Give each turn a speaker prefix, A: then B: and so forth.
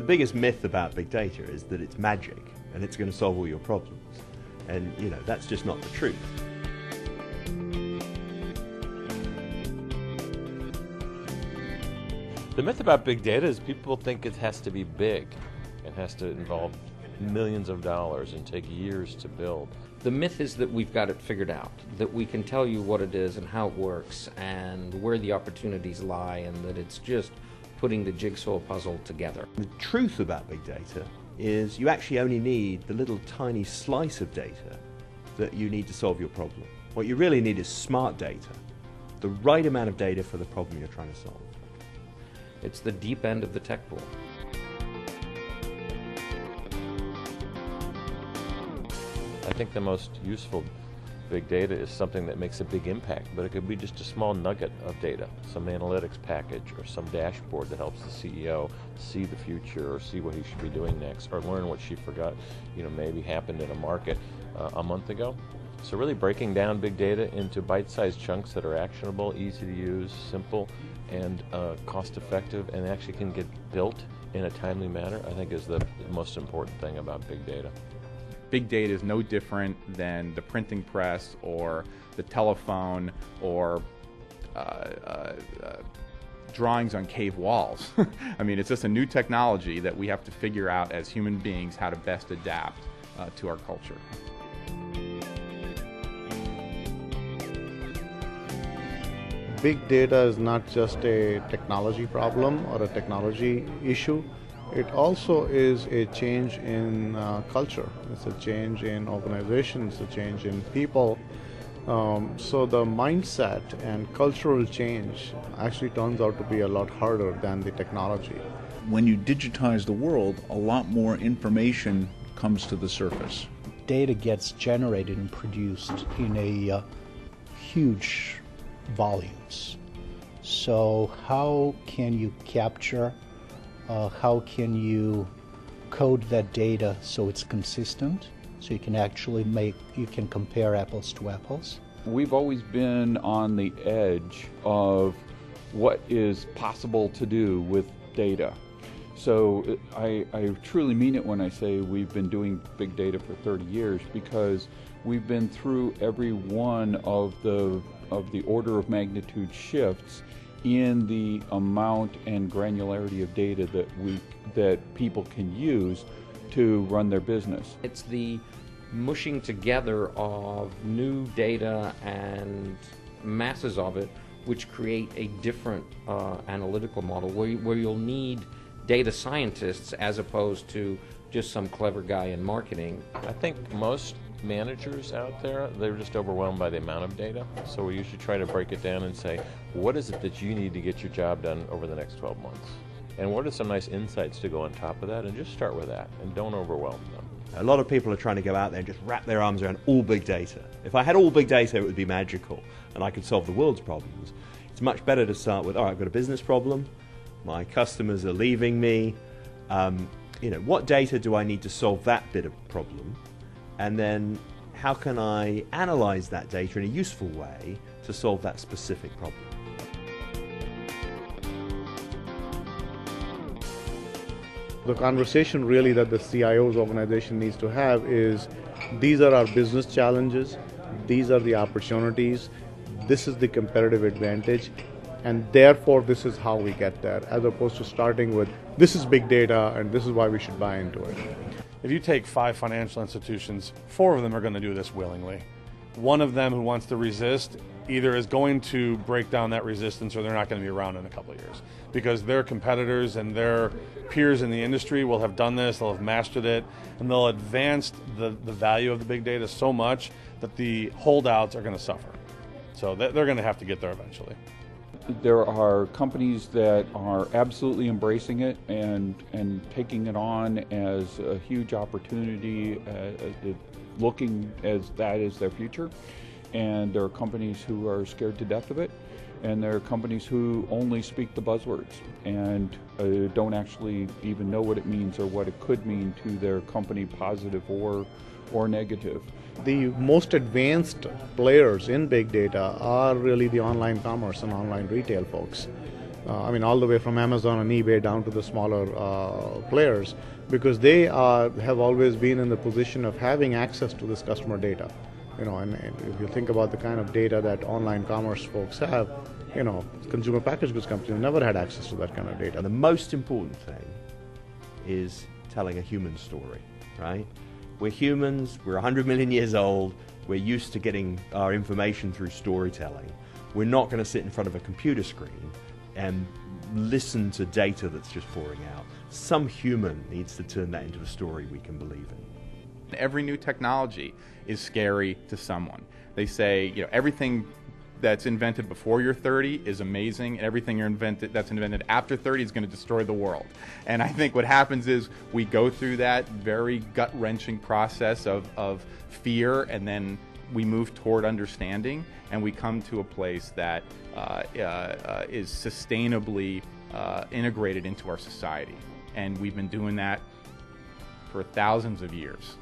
A: biggest myth about big data is that it's magic and it's going to solve all your problems. And, that's just not the truth.
B: The myth about big data is people think it has to be big. It has to involve millions of dollars and take years to build.
C: The myth is that we've got it figured out, that we can tell you what it is and how it works and where the opportunities lie, and that it's just putting the jigsaw puzzle together.
A: The truth about big data is you actually only need the little tiny slice of data that you need to solve your problem. What you really need is smart data, the right amount of data for the problem you're trying to solve.
C: It's the deep end of the tech pool.
B: I think the most useful big data is something that makes a big impact, but it could be just a small nugget of data, some analytics package or some dashboard that helps the CEO see the future or see what he should be doing next or learn what she forgot, maybe happened in a market a month ago. So really breaking down big data into bite-sized chunks that are actionable, easy to use, simple, and cost-effective, and actually can get built in a timely manner, I think is the most important thing about big data.
D: Big data is no different than the printing press or the telephone or drawings on cave walls. I mean, it's just a new technology that we have to figure out as human beings how to best adapt to our culture.
E: Big data is not just a technology problem or a technology issue. It also is a change in culture. It's a change in organizations, a change in people. So the mindset and cultural change actually turns out to be a lot harder than the technology.
F: When you digitize the world, a lot more information comes to the surface.
G: Data gets generated and produced in a huge volumes. So how can you capture, how can you code that data so it's consistent, so you can actually compare apples to apples?
H: We've always been on the edge of what is possible to do with data. So I truly mean it when I say we've been doing big data for 30 years, because we've been through every one of the order of magnitude shifts in the amount and granularity of data that people can use to run their business.
C: It's the mushing together of new data and masses of it, which create a different analytical model where you'll need data scientists as opposed to just some clever guy in marketing.
B: I think most managers out there, they're just overwhelmed by the amount of data. So we usually try to break it down and say, what is it that you need to get your job done over the next 12 months? And what are some nice insights to go on top of that? And just start with that and don't overwhelm them.
A: A lot of people are trying to go out there and just wrap their arms around all big data. If I had all big data, it would be magical and I could solve the world's problems. It's much better to start with, all right, I've got a business problem, my customers are leaving me, what data do I need to solve that bit of problem? And then how can I analyze that data in a useful way to solve that specific problem?
E: The conversation really that the CIO's organization needs to have is, these are our business challenges, these are the opportunities, this is the competitive advantage, and therefore this is how we get there, as opposed to starting with, this is big data and this is why we should buy into it.
I: If you take 5 financial institutions, 4 of them are going to do this willingly. One of them who wants to resist either is going to break down that resistance, or they're not going to be around in a couple of years, because their competitors and their peers in the industry will have done this, they'll have mastered it, and they'll advance the value of the big data so much that the holdouts are going to suffer. So they're going to have to get there eventually.
H: There are companies that are absolutely embracing it and taking it on as a huge opportunity, looking as that is their future. And there are companies who are scared to death of it. And there are companies who only speak the buzzwords and don't actually even know what it means or what it could mean to their company, positive or negative.
E: The most advanced players in big data are really the online commerce and online retail folks. I mean, all the way from Amazon and eBay down to the smaller players, because they have always been in the position of having access to this customer data. And if you think about the kind of data that online commerce folks have, consumer packaged goods companies never had access to that kind of data.
A: And the most important thing is telling a human story, right? We're humans, we're 100 million years old, we're used to getting our information through storytelling. We're not going to sit in front of a computer screen and listen to data that's just pouring out. Some human needs to turn that into a story we can believe in.
D: Every new technology is scary to someone. They say, everything that's invented before you're 30 is amazing, and everything that's invented after 30 is going to destroy the world. And I think what happens is we go through that very gut-wrenching process of fear, and then we move toward understanding, and we come to a place that is sustainably integrated into our society. And we've been doing that for thousands of years.